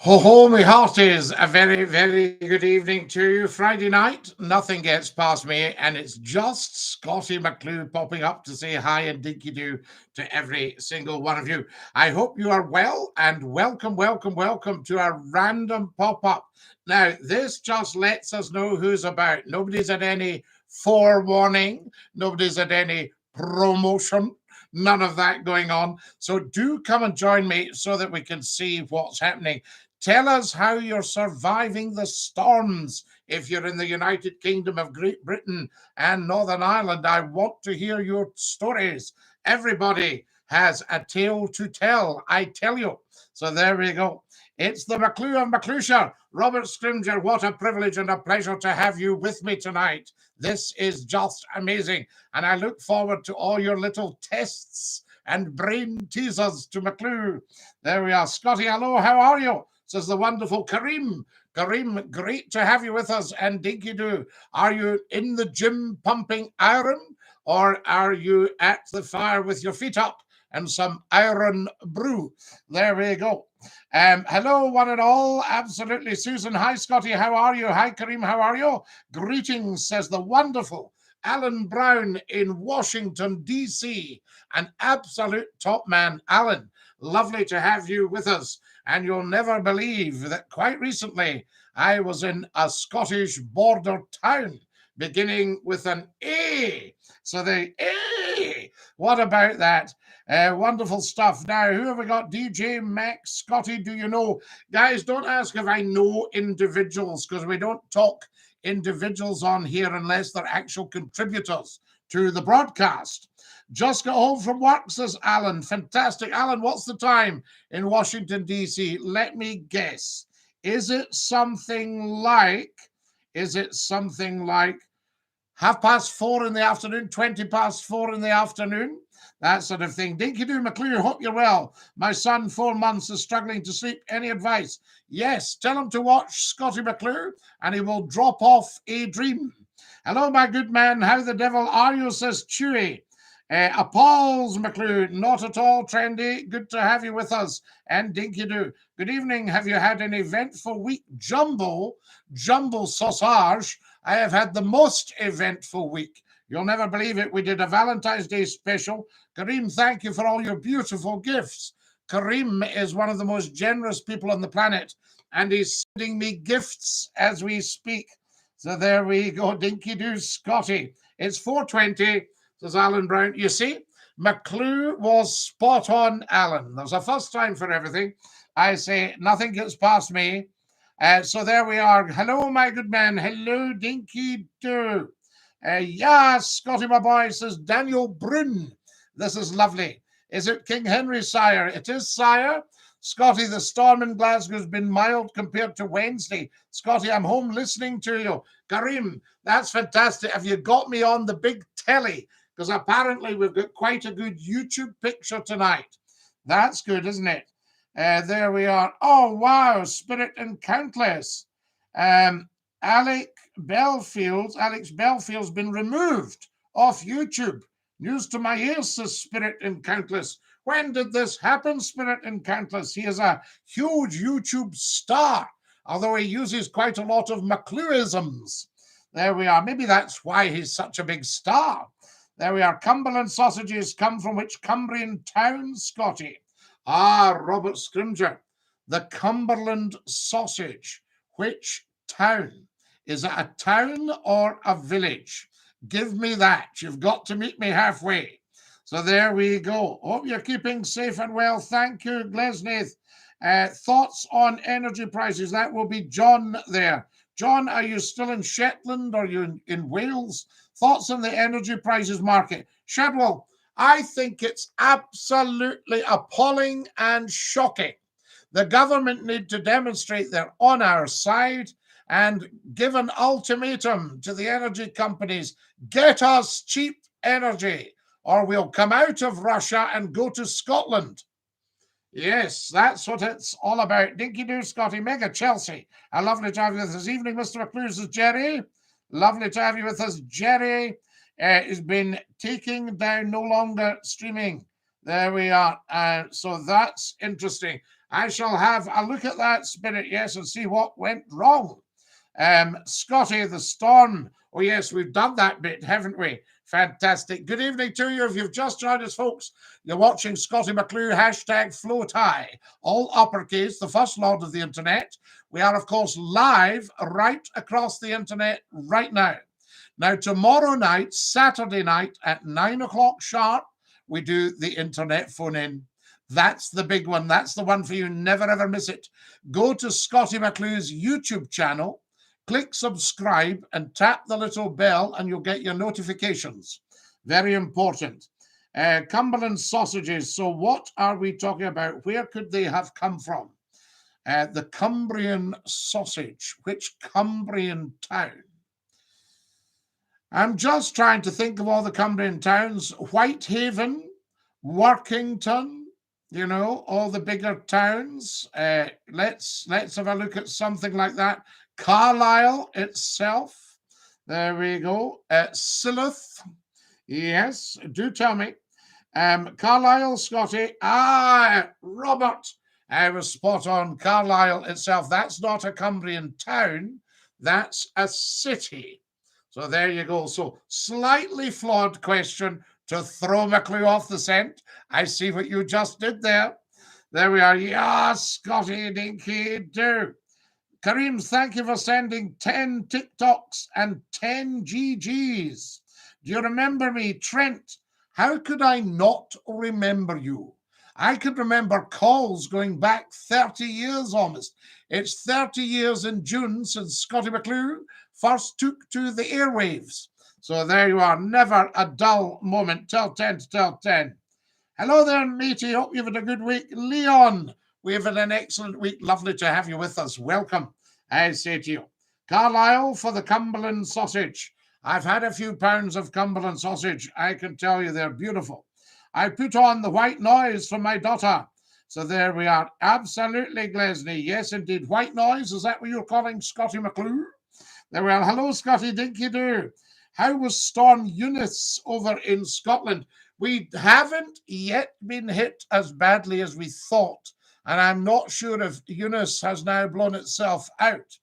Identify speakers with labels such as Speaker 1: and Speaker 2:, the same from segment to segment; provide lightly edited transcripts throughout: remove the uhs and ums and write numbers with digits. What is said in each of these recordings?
Speaker 1: Ho ho, me hearties! A very, very good evening to you. Friday night, nothing gets past me, and it's just Scottie McClue popping up to say hi and Dinky-Doo to every single one of you. I hope you are well, and welcome, welcome, welcome to our random pop-up. Now, this just lets us know who's about. Nobody's had any forewarning, nobody's had any promotion. None of that going on. So do come and join me so that we can see what's happening. Tell us how you're surviving the storms if you're in the United Kingdom of Great Britain and Northern Ireland. I want to hear your stories. Everybody has a tale to tell, I tell you. So there we go. It's the McClue of McClueshire. Robert Scrimger, what a privilege and a pleasure to have you with me tonight. This is just amazing. And I look forward to all your little tests and brain teasers to McClue. There we are. Scottie, hello, how are you? Says the wonderful Kareem. Kareem, great to have you with us. And Dinky-Doo, are you in the gym pumping iron, or are you at the fire with your feet up and some iron brew? There we go. Hello, one and all. Absolutely. Susan, hi, Scottie, how are you? Hi, Kareem, how are you? Greetings, says the wonderful Alan Brown in Washington, D.C. An absolute top man. Alan, lovely to have you with us. And you'll never believe that quite recently I was in a Scottish border town beginning with an A. So the A. What about that? Wonderful stuff. Now, who have we got? DJ Max, Scottie, do you know? Guys, don't ask if I know individuals, because we don't talk individuals on here unless they're actual contributors to the broadcast. Just got home from work, says Alan. Fantastic. Alan, what's the time in Washington, D.C.? Let me guess. Is it something like 4:30 in the afternoon, 4:20 in the afternoon? That sort of thing. Dinky-Doo McClue, hope you're well. My son, 4 months, is struggling to sleep. Any advice? Yes, tell him to watch Scottie McClue and he will drop off a dream. Hello, my good man. How the devil are you, says Chewy. Appalls McClue, not at all trendy. Good to have you with us. And Dinky-Doo, good evening. Have you had an eventful week? Jumbo sausage. I have had the most eventful week. You'll never believe it. We did a Valentine's Day special. Kareem, thank you for all your beautiful gifts. Kareem is one of the most generous people on the planet, and he's sending me gifts as we speak. So there we go. Dinky-Doo Scottie. It's 4:20. Says Alan Brown. You see, McClue was spot on, Alan. There's a first time for everything. I say nothing gets past me. So there we are. Hello, my good man. Hello, Dinky-Doo. Yes, Scottie, my boy, says Daniel Brun. This is lovely. Is it King Henry, sire? It is, sire. Scottie, the storm in Glasgow has been mild compared to Wednesday. Scottie, I'm home listening to you. Kareem, that's fantastic. Have you got me on the big telly? Because apparently we've got quite a good YouTube picture tonight. That's good, isn't it? There we are. Oh, wow. Spirit and Countless. Alex Bellfield's been removed off YouTube. News to my ears, says Spirit and Countless. When did this happen, Spirit and Countless? He is a huge YouTube star, although he uses quite a lot of McClueisms. There we are. Maybe that's why he's such a big star. There we are. Cumberland sausages come from which Cumbrian town, Scottie? Ah, Robert Scrimger. The Cumberland sausage. Which town? Is it a town or a village? Give me that. You've got to meet me halfway. So there we go. Hope you're keeping safe and well. Thank you, Glesnaith. Thoughts on energy prices? That will be John there. John, are you still in Shetland or are you in Wales? Thoughts on the energy prices market? Shadwell, I think it's absolutely appalling and shocking. The government need to demonstrate they're on our side and give an ultimatum to the energy companies. Get us cheap energy or we'll come out of Russia and go to Scotland. Yes, that's what it's all about. Dinky-Doo, Scottie, Mega Chelsea. Lovely to have you with us this evening, Mr. McClue. This is Jerry. Lovely to have you with us. Jerry has been taking down no longer streaming. There we are. So that's interesting. I shall have a look at that spirit, yes, and see what went wrong. Scotty, the storm. Oh, yes, we've done that bit, haven't we? Fantastic. Good evening to you. If you've just joined us, folks, you're watching Scottie McClue, hashtag float high, all uppercase, the first lord of the internet. We are, of course, live right across the internet right now. Now, tomorrow night, Saturday night at 9 o'clock sharp, we do the internet phone in. That's the big one. That's the one for you. Never ever miss it. Go to Scottie McClue's YouTube channel, click subscribe, and tap the little bell, and you'll get your notifications. Very important. Cumberland sausages. So, what are we talking about? Where could they have come from? The Cumbrian sausage. Which Cumbrian town? I'm just trying to think of all the Cumbrian towns. Whitehaven, Workington, you know, all the bigger towns. Let's have a look at something like that. Carlisle itself. There we go. Silloth. Yes, do tell me. Carlisle, Scotty. Robert. I was spot on. Carlisle itself. That's not a Cumbrian town. That's a city. So there you go. So slightly flawed question to throw McClue off the scent. I see what you just did there. There we are. Yeah, Scotty Dinky-Doo. Kareem, thank you for sending 10 TikToks and 10 GGs. Do you remember me? Trent, how could I not remember you? I could remember calls going back 30 years almost. It's 30 years in June since Scottie McClue first took to the airwaves. So there you are. Never a dull moment. Tell 10 to tell 10. Hello there, matey. Hope you've had a good week. Leon, we've had an excellent week. Lovely to have you with us. Welcome, I say to you. Carlisle for the Cumberland sausage. I've had a few pounds of Cumberland sausage. I can tell you they're beautiful. I put on the white noise for my daughter. So there we are. Absolutely, Glesney. Yes, indeed. White noise. Is that what you're calling Scottie McClue? There we are. Hello, Scotty Dinky-Doo. How was Storm Eunice over in Scotland? We haven't yet been hit as badly as we thought. And I'm not sure if Eunice has now blown itself out.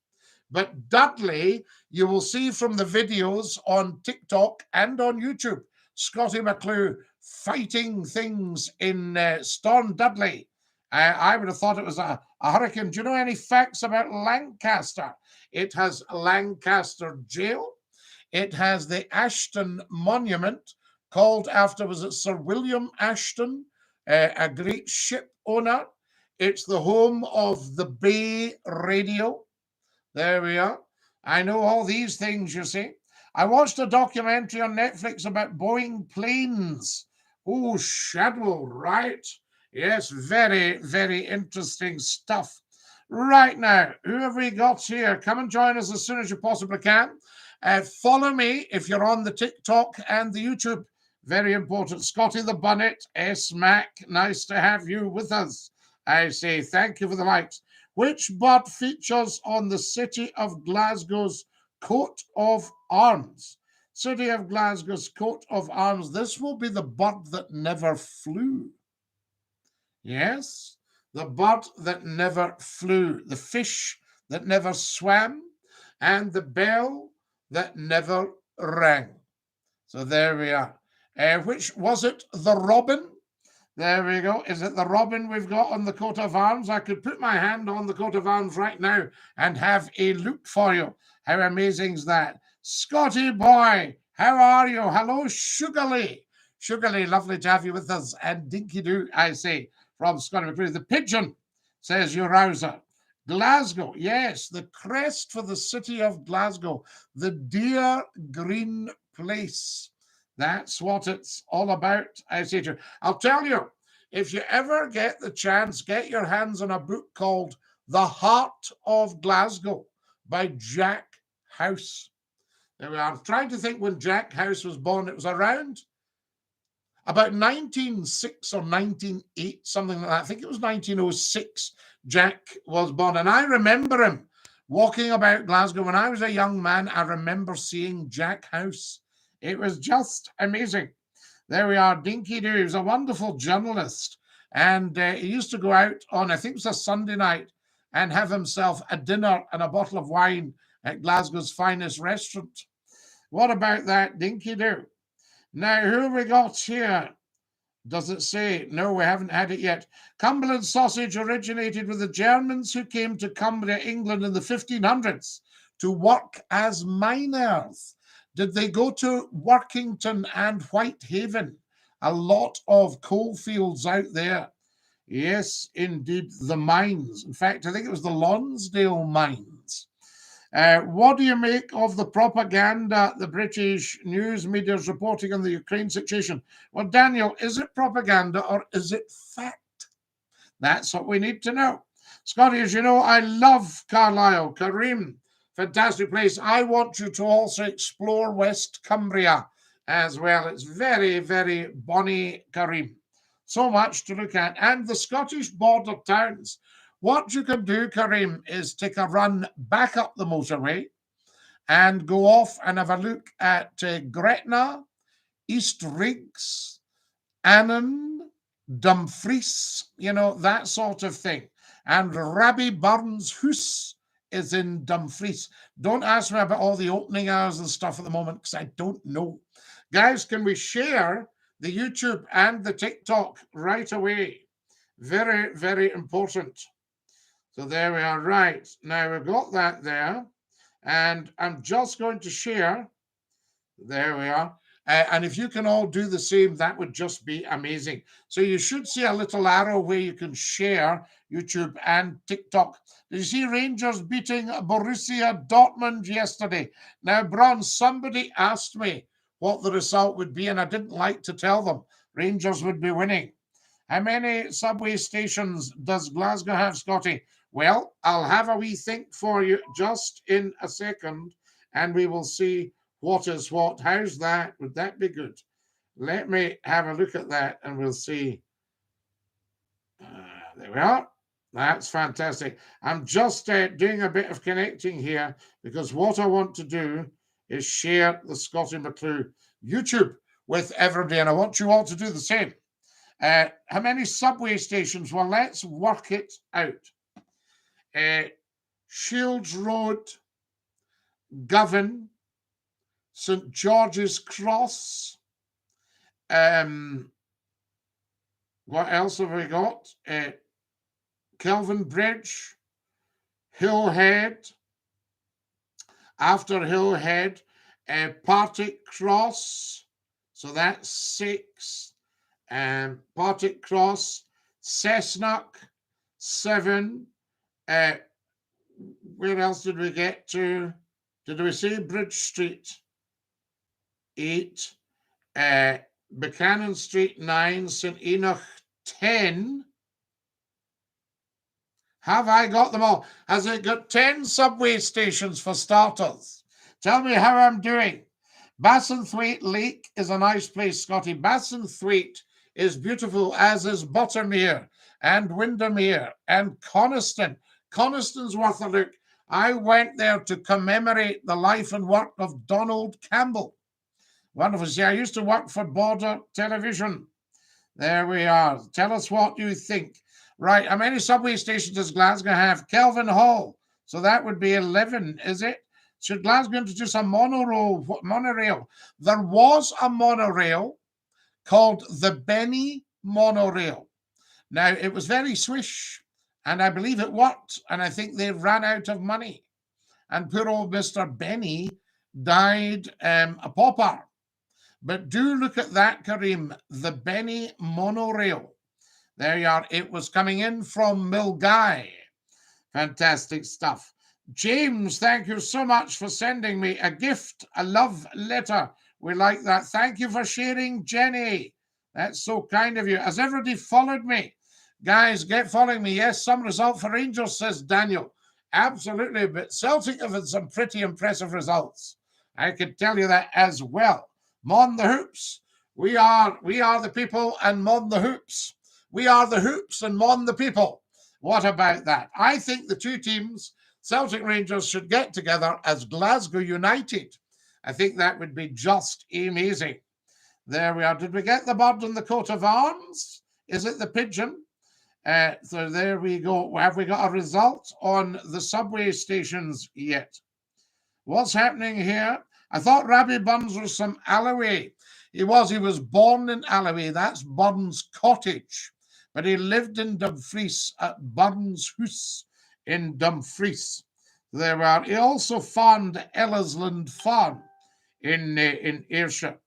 Speaker 1: But Dudley, you will see from the videos on TikTok and on YouTube, Scottie McClue fighting things in Storm Dudley. I would have thought it was a hurricane. Do you know any facts about Lancaster? It has Lancaster Jail. It has the Ashton Monument, called after, was it Sir William Ashton, a great ship owner. It's the home of the Bay Radio. There we are. I know all these things, you see. I watched a documentary on Netflix about Boeing planes. Oh, Shadwell, right? Yes, very, very interesting stuff. Right now, who have we got here? Come and join us as soon as you possibly can. Follow me if you're on the TikTok and the YouTube. Very important. Scotty the Bunnet, S-Mac, nice to have you with us. I say thank you for the likes. Which bird features on the City of Glasgow's coat of arms? City of Glasgow's coat of arms. This will be the bird that never flew. Yes, the bird that never flew, the fish that never swam, and the bell that never rang. So there we are. Which was it? The robin? There we go. Is it the robin we've got on the coat of arms? I could put my hand on the coat of arms right now and have a look for you. How amazing is that? Scotty boy, how are you? Hello, Sugarly. Sugarly, lovely to have you with us. And Dinky-Doo, I say, from Scotty McClue. The pigeon, says your rouser. Glasgow, yes, the crest for the city of Glasgow. The dear green place. That's what it's all about, I say to you. I'll tell you, if you ever get the chance, get your hands on a book called The Heart of Glasgow by Jack House. There we are. I'm trying to think when Jack House was born. It was around about 1906 or 1908, something like that. I think it was 1906 Jack was born. And I remember him walking about Glasgow. When I was a young man, I remember seeing Jack House. It was just amazing. There we are. Dinky-Doo. He was a wonderful journalist. And he used to go out on, I think it was a Sunday night, and have himself a dinner and a bottle of wine at Glasgow's finest restaurant. What about that, Dinky-Doo? Now, who have we got here? Does it say? No, we haven't had it yet. Cumberland sausage originated with the Germans who came to Cumbria, England in the 1500s to work as miners. Did they go to Workington and Whitehaven? A lot of coal fields out there. Yes, indeed, the mines. In fact, I think it was the Lonsdale mines. What do you make of the propaganda the British news media is reporting on the Ukraine situation? Well, Daniel, is it propaganda or is it fact? That's what we need to know. Scotty, as you know, I love Carlisle. Kareem, fantastic place. I want you to also explore West Cumbria as well. It's very, very bonny, Kareem. So much to look at. And the Scottish border towns. What you can do, Kareem, is take a run back up the motorway and go off and have a look at Gretna, East Riggs, Annan, Dumfries, you know, that sort of thing. And Rabbi Burns House is in Dumfries. Don't ask me about all the opening hours and stuff at the moment because I don't know. Guys, can we share the YouTube and the TikTok right away? Very, very important. So there we are. Right. Now we've got that there. And I'm just going to share. There we are. And if you can all do the same, that would just be amazing. So you should see a little arrow where you can share YouTube and TikTok. Did you see Rangers beating Borussia Dortmund yesterday? Now, Bron, somebody asked me what the result would be, and I didn't like to tell them. Rangers would be winning. How many subway stations does Glasgow have, Scotty? Well, I'll have a wee think for you just in a second, and we will see what is what. How's that? Would that be good? Let me have a look at that, and we'll see. There we are. That's fantastic. I'm just doing a bit of connecting here because what I want to do is share the Scotty McClue YouTube with everybody, and I want you all to do the same. How many subway stations? Well, let's work it out. Shields Road, Govan, St. George's Cross. What else have we got? Kelvin Bridge, Hillhead. After Hillhead, Partick Cross. So that's 6. Partick Cross, Cessnock, 7. Where else did we get to? Did we say Bridge Street? 8. Buchanan Street, 9. St. Enoch, 10. Have I got them all? Has it got 10 subway stations for starters? Tell me how I'm doing. Bassenthwaite Lake is a nice place, Scotty. Bassenthwaite is beautiful, as is Buttermere and Windermere and Coniston. Coniston's worth a look. I went there to commemorate the life and work of Donald Campbell. Wonderful. See, I used to work for Border Television. There we are. Tell us what you think. Right. How many subway stations does Glasgow have? Kelvin Hall. So that would be 11, is it? Should Glasgow introduce a monorail? There was a monorail called the Benny Monorail. Now, it was very swish, and I believe it worked, and I think they ran out of money. And poor old Mr. Benny died a pauper. But do look at that, Kareem, the Benny Monorail. There you are. It was coming in from Milngavie. Fantastic stuff. James, thank you so much for sending me a gift, a love letter. We like that. Thank you for sharing, Jenny. That's so kind of you. Has everybody followed me? Guys, get following me. Yes, some result for Rangers, says Daniel. Absolutely, but Celtic have had some pretty impressive results. I could tell you that as well. Mon the Hoops. We are the people and Mon the Hoops. We are the Hoops and Mon the people. What about that? I think the two teams, Celtic Rangers, should get together as Glasgow United. I think that would be just amazing. There we are. Did we get the bird and the coat of arms? Is it the pigeon? So there we go. Have we got a result on the subway stations yet? What's happening here? I thought Rabbie Burns was from Alloway. He was born in Alloway. That's Burns Cottage. But he lived in Dumfries at Burns House in Dumfries. There we are. He also farmed Ellisland Farm in Ayrshire.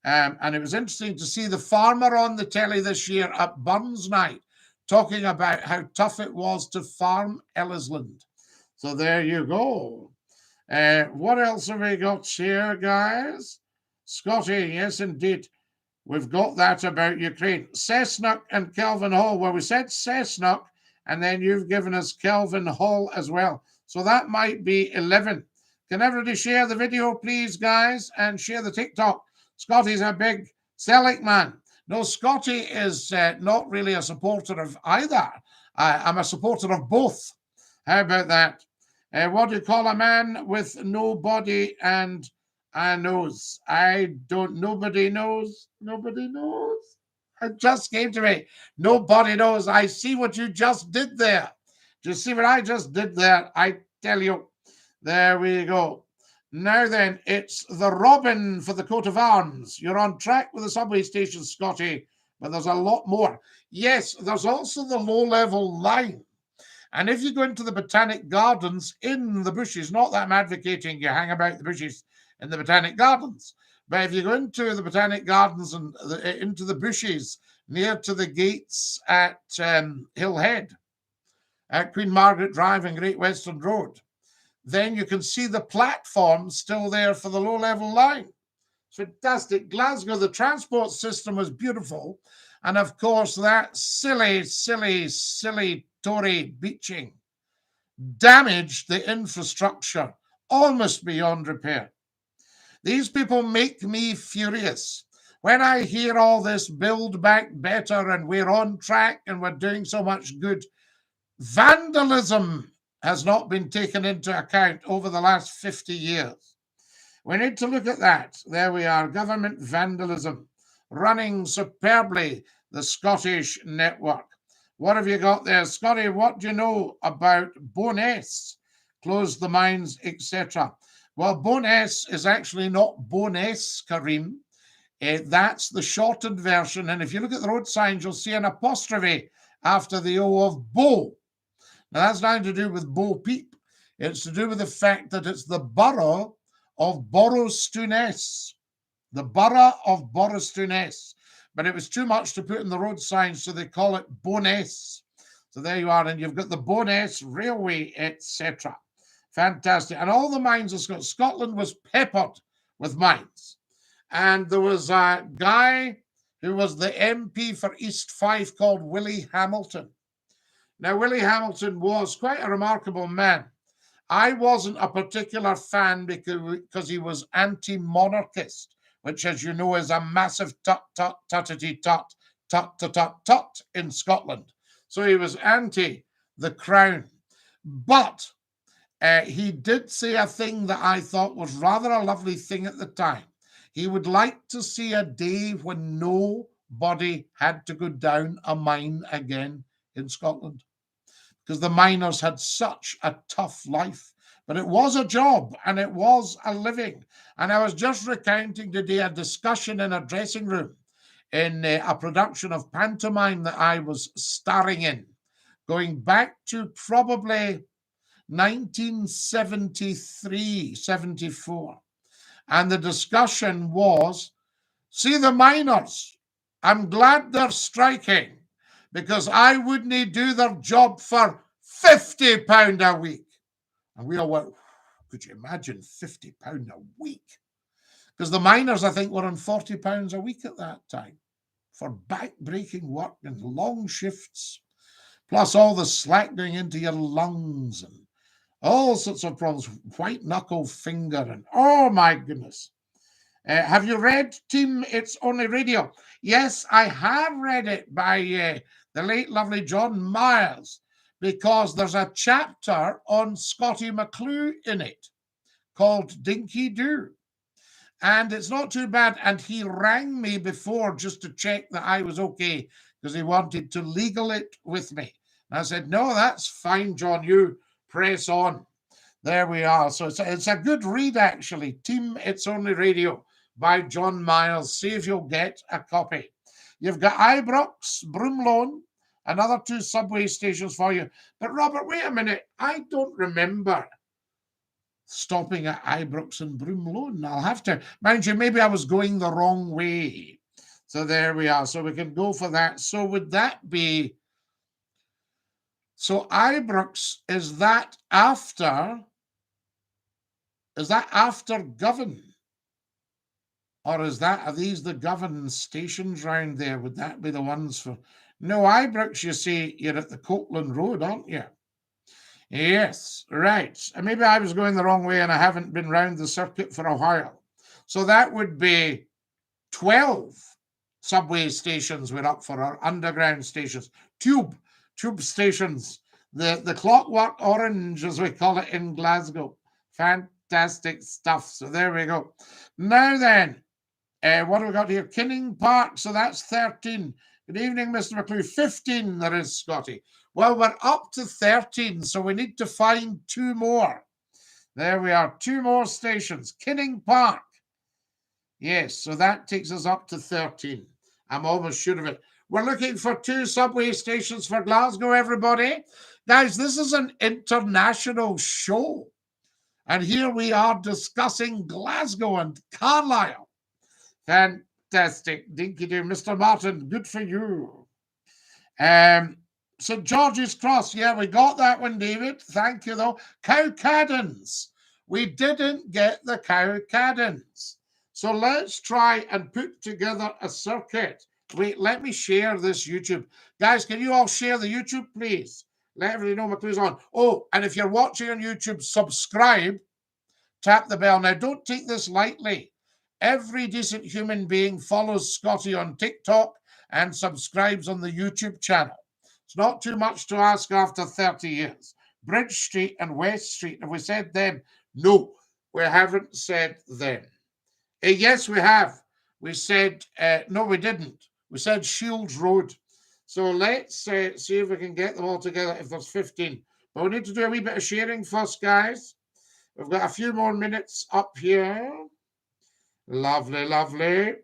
Speaker 1: And it was interesting to see the farmer on the telly this year at Burns Night talking about how tough it was to farm Ellisland. So there you go. What else have we got here, guys? Scotty, yes, indeed. We've got that about Ukraine. Cessnock and Kelvin Hall. Well, we said Cessnock, and then you've given us Kelvin Hall as well. So that might be 11. Can everybody share the video, please, guys, and share the TikTok? Scotty's a big Celtic man. No, Scotty is not really a supporter of either. I'm a supporter of both. How about that? What do you call a man with no body and a nose? I don't, nobody knows. Nobody knows. It just came to me. Nobody knows. I see what you just did there. Do you see what I just did there? I tell you. There we go. Now then, it's the robin for the coat of arms. You're on track with the subway station, Scotty, but there's a lot more. Yes, there's also the low-level line. And if you go into the Botanic Gardens in the bushes, not that I'm advocating you hang about the bushes in the Botanic Gardens, but if you go into the Botanic Gardens and into the bushes near to the gates at Hill Head, at Queen Margaret Drive and Great Western Road, then you can see the platform still there for the low-level line. It's fantastic. Glasgow, the transport system was beautiful. And of course, that silly Tory beaching damaged the infrastructure almost beyond repair. These people make me furious. When I hear all this build back better and we're on track and we're doing so much good, vandalism has not been taken into account over the last 50 years. We need to look at that. There we are, government vandalism, running superbly the Scottish network. What have you got there? Scotty, what do you know about Bowness? Close the mines, etc. Well, Bowness is actually not Bowness, Kareem. That's the shortened version. And if you look at the road signs, you'll see an apostrophe after the O of Bow. Now, that's nothing to do with Bo Peep. It's to do with the fact that it's the borough of Borrostowness. The borough of Borrostowness. But it was too much to put in the road signs, so they call it Bowness. So there you are, and you've got the Bowness Railway, etc. Fantastic. And all the mines of Scotland was peppered with mines. And there was a guy who was the MP for East Fife called Willie Hamilton. Now, Willie Hamilton was quite a remarkable man. I wasn't a particular fan because he was anti-monarchist, which, as you know, is a massive tut in Scotland. So he was anti the crown. But he did say a thing that I thought was rather a lovely thing at the time. He would like to see a day when nobody had to go down a mine again in Scotland, because the miners had such a tough life. But it was a job and it was a living. And I was just recounting today a discussion in a dressing room in a production of pantomime that I was starring in, going back to probably 1973, 74. And the discussion was, see the miners, I'm glad they're striking, because I wouldn't do their job for £50 a week. And we all went, could you imagine £50 a week? Because the miners, I think, were on £40 a week at that time for back-breaking work and long shifts, plus all the slack going into your lungs and all sorts of problems, white knuckle finger, and oh my goodness. Have you read Team It's Only Radio? Yes, I have read it by the late lovely John Myers, because there's a chapter on Scottie McClue in it called Dinky-Doo. and it's not too bad. And he rang me before just to check that I was okay, because he wanted to legal it with me. And I said, no, that's fine, John. You press on. There we are. So it's a good read, actually. Team It's Only Radio by John Miles. See if you'll get a copy. You've got Ibrox, Broomloan, another 2 subway stations for you. But Robert, wait a minute. I don't remember stopping at Ibrox and Broomloan. I'll have to, mind you, maybe I was going the wrong way. So there we are. So we can go for that. So would that be, so Ibrox, is that after Govan? Or are these the Govan stations round there? Would that be the ones for, no, Ibrox, you see, you're at the Coatland Road, aren't you? Yes, right. And maybe I was going the wrong way and I haven't been round the circuit for a while. So that would be 12 subway stations we're up for, our underground stations, tube stations, the Clockwork Orange, as we call it in Glasgow. Fantastic stuff. So there we go. Now then, what have we got here? Kinning Park. So that's 13. Good evening, Mr. McClue. 15 there is, Scotty. Well, we're up to 13, so we need to find 2 more. There we are, 2 more stations. Kinning Park. Yes, so that takes us up to 13. I'm almost sure of it. We're looking for 2 subway stations for Glasgow, everybody. Guys, this is an international show. And here we are discussing Glasgow and Carlisle. Fantastic. Dinky-Doo. Mr. Martin, good for you. St. George's Cross. Yeah, we got that one, David. Thank you, though. Cowcaddens. We didn't get the Cowcaddens. So let's try and put together a circuit. Wait, let me share this YouTube. Guys, can you all share the YouTube, please? Let everybody know McClue's on. Oh, and if you're watching on YouTube, subscribe. Tap the bell. Now, don't take this lightly. Every decent human being follows Scotty on TikTok and subscribes on the YouTube channel. It's not too much to ask after 30 years. Bridge Street and West Street. Have we said them? No, we haven't said them. Yes, we have. We said, no, we didn't. We said Shields Road. So let's see if we can get them all together if there's 15. But we need to do a wee bit of sharing first, guys. We've got a few more minutes up here. Lovely, lovely.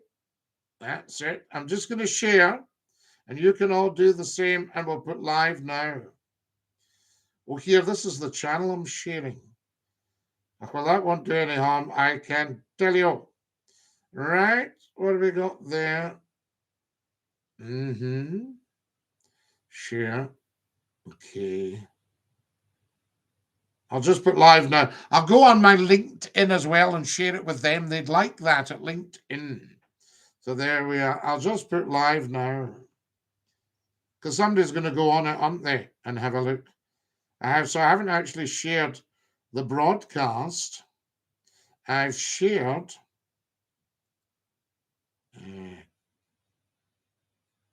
Speaker 1: That's it. I'm just going to share, and you can all do the same, and we'll put live now. Well, here, this is the channel I'm sharing. Well, that won't do any harm, I can tell you. Right, what have we got there? Share. Okay. I'll just put live now. I'll go on my LinkedIn as well and share it with them. They'd like that at LinkedIn. So there we are. I'll just put live now, because somebody's going to go on it, aren't they, and have a look. So I haven't actually shared the broadcast. I've shared.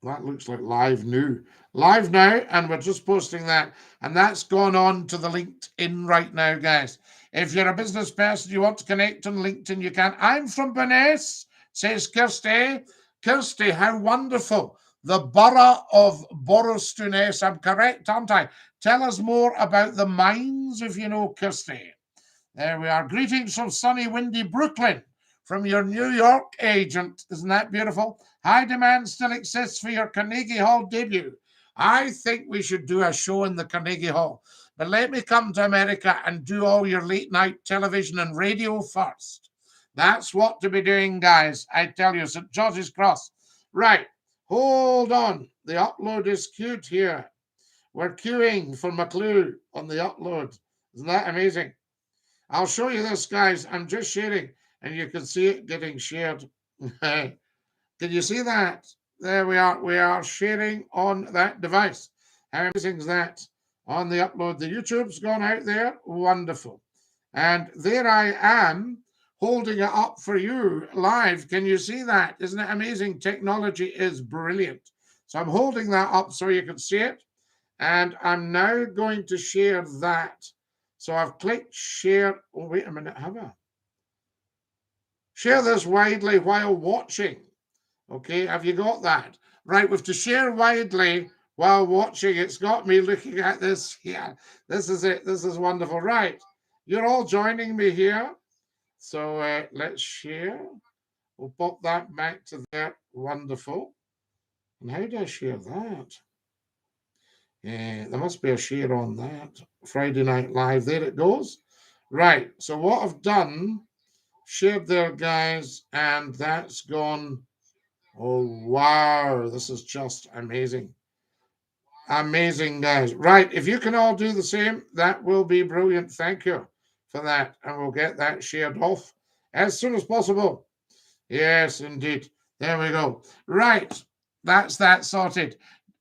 Speaker 1: That looks like live now. Live now, and we're just posting that. And that's gone on to the LinkedIn right now, guys. If you're a business person, you want to connect on LinkedIn, you can. I'm from Beness, says Kirsty. Kirsty, how wonderful. The borough of Borrow-Stouness. I'm correct, aren't I? Tell us more about the mines, if you know, Kirsty. There we are. Greetings from sunny, windy Brooklyn, from your New York agent. Isn't that beautiful? High demand still exists for your Carnegie Hall debut. I think we should do a show in the Carnegie Hall. But let me come to America and do all your late night television and radio first. That's what to be doing, guys. I tell you, St. George's Cross. Right. Hold on. The upload is queued here. We're queuing for McClue on the upload. Isn't that amazing? I'll show you this, guys. I'm just sharing, and you can see it getting shared. Can you see that? There we are. We are sharing on that device. How amazing is that? On the upload. The YouTube's gone out there. Wonderful. And there I am holding it up for you live. Can you see that? Isn't it amazing? Technology is brilliant. So I'm holding that up so you can see it. And I'm now going to share that. So I've clicked share. Oh, wait a minute. Have I? Share this widely while watching. Okay, have you got that? Right, we have to share widely while watching. It's got me looking at this. Yeah, this is it. This is wonderful. Right, you're all joining me here. So let's share. We'll pop that back to there. Wonderful. And how do I share that? There must be a share on that. Friday Night Live. There it goes. Right. So what I've done, shared there, guys, and that's gone. Oh, wow. This is just amazing. Amazing, guys. Right. If you can all do the same, that will be brilliant. Thank you for that. And we'll get that shared off as soon as possible. Yes, indeed. There we go. Right. That's that sorted.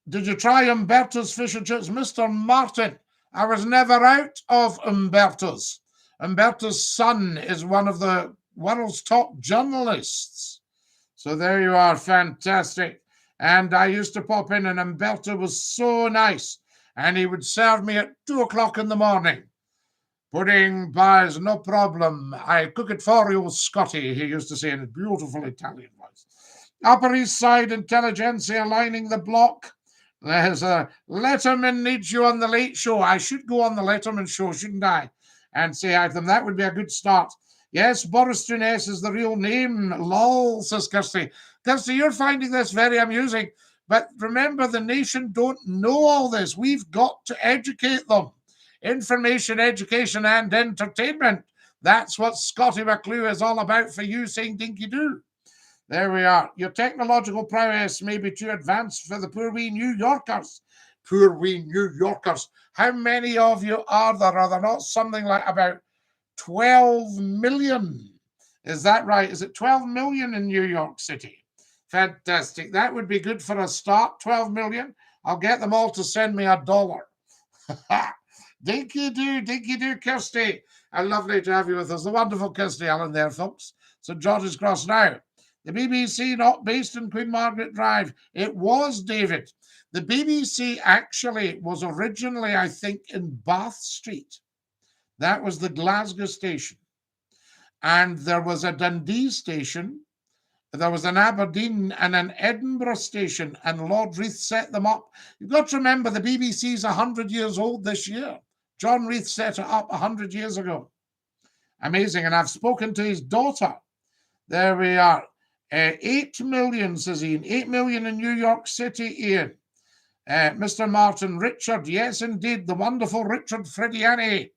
Speaker 1: Did you try Umberto's fish and chips? Mr. Martin, I was never out of Umberto's. Umberto's son is one of the world's top journalists. So there you are. Fantastic. And I used to pop in, and Umberto was so nice. And he would serve me at 2 o'clock in the morning. Pudding, pies, no problem. I cook it for you, Scotty, he used to say in a beautiful Italian voice. Upper East Side intelligentsia lining the block. There's a Letterman needs you on the Late Show. I should go on the Letterman show, shouldn't I? And say hi to them. That would be a good start. Yes, Boris Johnson is the real name. Lol, says Kirsty. Kirsty, you're finding this very amusing. But remember, the nation don't know all this. We've got to educate them. Information, education, and entertainment. That's what Scottie McClue is all about for you, saying Dinky-Doo. There we are. Your technological prowess may be too advanced for the poor wee New Yorkers. Poor wee New Yorkers. How many of you are there? Are there not something like about 12 million? Is that right? Is it 12 million in New York City? Fantastic. That would be good for a start. 12 million. I'll get them all to send me $1. Dinky-Doo, Dinky-Doo, Kirsty. And lovely to have you with us. The wonderful Kirsty Allen there, folks. St. George's Cross now. The BBC not based in Queen Margaret Drive. It was, David. The BBC actually was originally, I think, in Bath Street. That was the Glasgow station. And there was a Dundee station. There was an Aberdeen and an Edinburgh station, and Lord Reith set them up. You've got to remember, the BBC's 100 years old this year. John Reith set it up 100 years ago. Amazing. And I've spoken to his daughter. There we are. 8 million, says Ian. 8 million in New York City, Ian. Mr. Martin, Richard, yes, indeed, the wonderful Richard Frediani.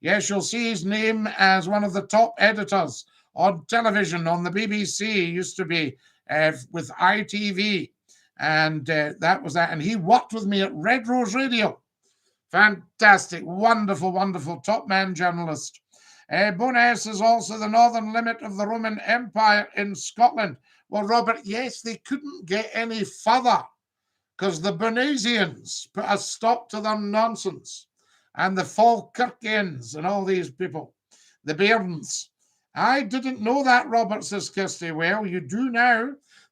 Speaker 1: Yes, you'll see his name as one of the top editors on television on the BBC. Used to be with ITV, and that was that. And he worked with me at Red Rose Radio. Fantastic, wonderful, wonderful top man journalist. Bowness is also the northern limit of the Roman Empire in Scotland. Well, Robert, yes, they couldn't get any further because the Bernaysians put a stop to their nonsense, and the Falkirkians and all these people, the Bairns. I didn't know that, Robert, says Kirsty. Well, you do now.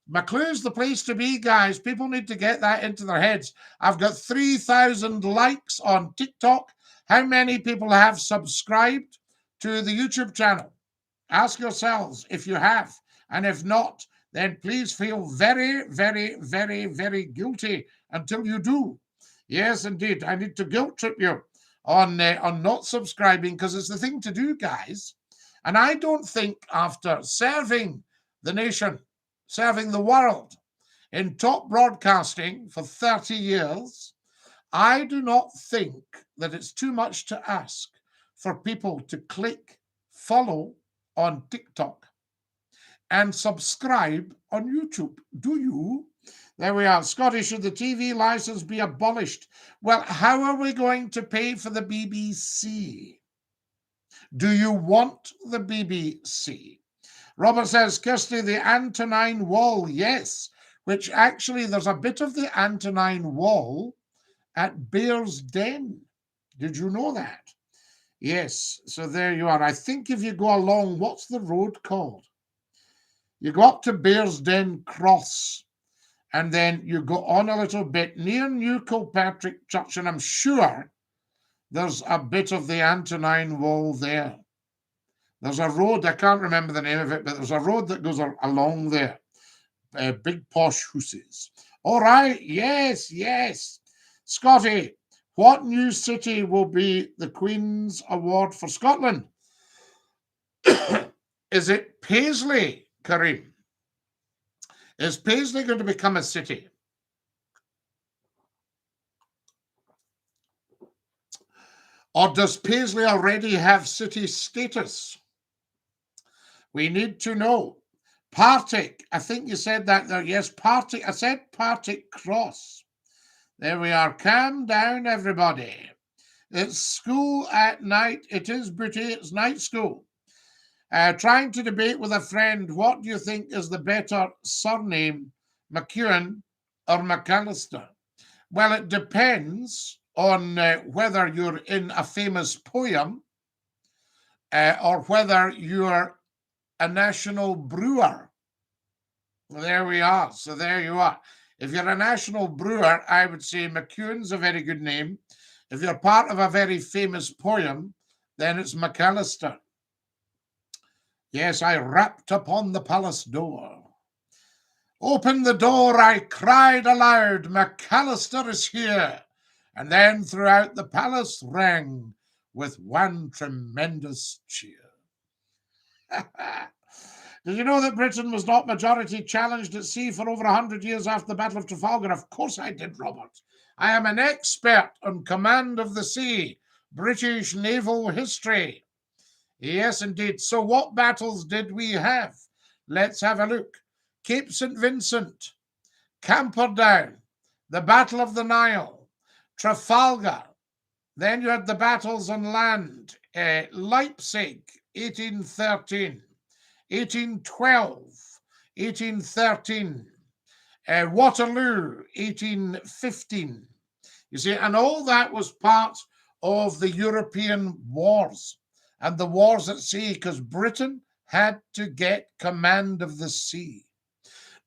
Speaker 1: McClue's the place to be, guys. People need to get that into their heads. I've got 3,000 likes on TikTok. How many people have subscribed to the YouTube channel? Ask yourselves if you have. And if not, then please feel very, very, very, very guilty until you do. Yes, indeed. I need to guilt trip you on not subscribing, because it's the thing to do, guys. And I don't think after serving the nation, serving the world in top broadcasting for 30 years, I do not think that it's too much to ask for people to click follow on TikTok and subscribe on YouTube. Do you? There we are. Scotty, should the TV license be abolished? Well, how are we going to pay for the BBC? Do you want the BBC? Robert says, Kirsty, the Antonine Wall. Yes, which actually there's a bit of the Antonine Wall at Bear's Den. Did you know that? Yes, so there you are. I think if you go along, what's the road called? You go up to Bear's Den Cross, and then you go on a little bit near New Kilpatrick Church, and I'm sure there's a bit of the Antonine Wall there. There's a road, I can't remember the name of it, but there's a road that goes along there. Big posh houses. All right, yes, yes. Scotty, what new city will be the Queen's Award for Scotland? Is it Paisley, Kareem? Is Paisley going to become a city? Or does Paisley already have city status? We need to know. Partick, I think you said that there. Yes, Partick. I said Partick Cross. There we are. Calm down, everybody. It's school at night. It is Britty. It's night school. Trying to debate with a friend, what do you think is the better surname, McEwen or McAllister? Well, it depends on whether you're in a famous poem or whether you're a national brewer. There we are. So there you are. If you're a national brewer, I would say McEwen's a very good name. If you're part of a very famous poem, then it's McAllister. Yes, I rapped upon the palace door. Open the door, I cried aloud, McAllister is here. And then throughout the palace rang with one tremendous cheer. Did you know that Britain was not majority challenged at sea for over 100 years after the Battle of Trafalgar? Of course I did, Robert. I am an expert on command of the sea, British naval history. Yes, indeed. So what battles did we have? Let's have a look. Cape St. Vincent, Camperdown, the Battle of the Nile, Trafalgar. Then you had the battles on land, Leipzig, 1813, 1812, 1813, Waterloo, 1815. You see, and all that was part of the European wars and the wars at sea, because Britain had to get command of the sea.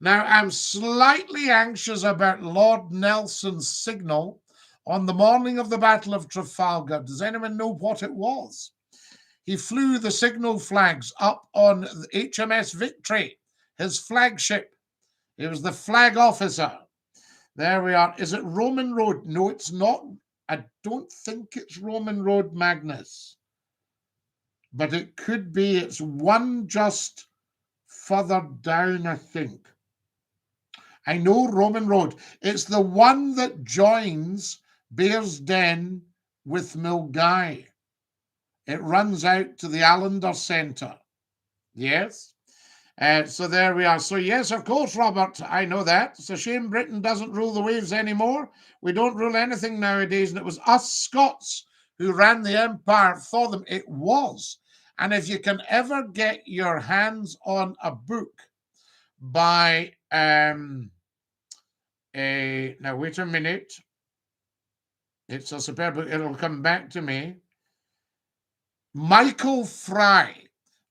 Speaker 1: Now, I'm slightly anxious about Lord Nelson's signal on the morning of the Battle of Trafalgar. Does anyone know what it was? He flew the signal flags up on the HMS Victory, his flagship. He was the flag officer. There we are. Is it Roman Road? No, it's not. I don't think it's Roman Road, Magnus. But it could be. It's one just further down, I think. I know Roman Road. It's the one that joins Bearsden with Milngavie. It runs out to the Allender Centre. Yes? So there we are. So yes, of course, Robert, I know that. It's a shame Britain doesn't rule the waves anymore. We don't rule anything nowadays. And it was us Scots who ran the empire for them. It was. And if you can ever get your hands on a book by... now, wait a minute. It's a superb book. It'll come back to me. Michael Fry,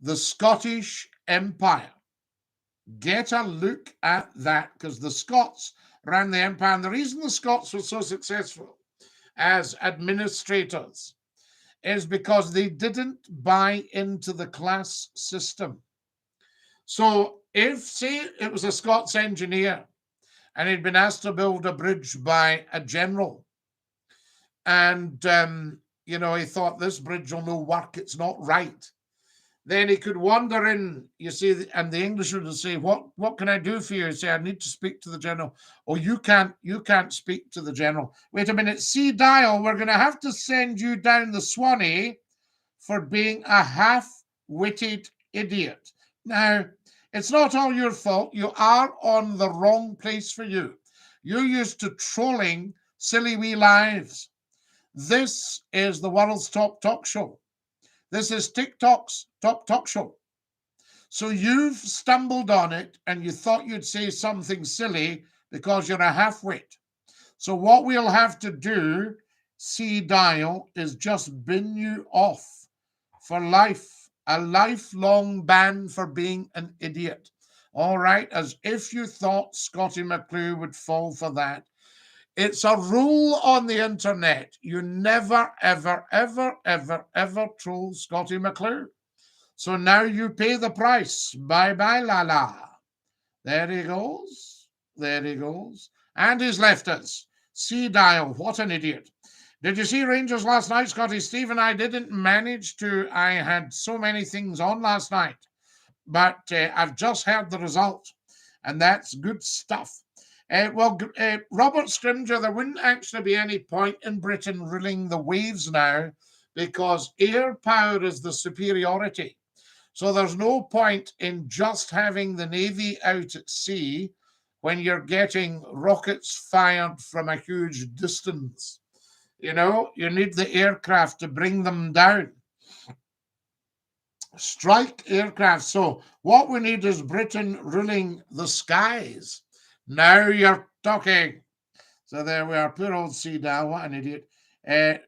Speaker 1: The Scottish Empire. Get a look at that, because the Scots ran the empire. And the reason the Scots were so successful as administrators is because they didn't buy into the class system. So if, say, it was a Scots engineer and he'd been asked to build a bridge by a general, and, you know, he thought this bridge will no work, it's not right. Then he could wander in, you see, and the Englishman would say, what can I do for you? He'd say, I need to speak to the general. Oh, you can't speak to the general. Wait a minute, see, Dial, we're going to have to send you down the Swanee for being a half-witted idiot. Now, it's not all your fault. You are on the wrong place for you. You're used to trolling silly wee lives. This is the world's top talk show. This is TikTok's top talk show. So you've stumbled on it and you thought you'd say something silly because you're a half-wit. So what we'll have to do, C Dial, is just bin you off for life. A lifelong ban for being an idiot. All right, as if you thought Scottie McClue would fall for that. It's a rule on the internet. You never, ever, ever, ever, ever troll Scottie McClue. So now you pay the price. Bye-bye, la-la. There he goes. There he goes. And he's left us. Sea dial. What an idiot. Did you see Rangers last night, Scotty? Steve and I didn't manage to. I had so many things on last night. But I've just heard the result. And that's good stuff. Robert Scrimger, there wouldn't actually be any point in Britain ruling the waves now because air power is the superiority. So there's no point in just having the Navy out at sea when you're getting rockets fired from a huge distance. You know, you need the aircraft to bring them down. Strike aircraft. So what we need is Britain ruling the skies. Now you're talking. So there we are. Poor old Sea Dial. What an idiot.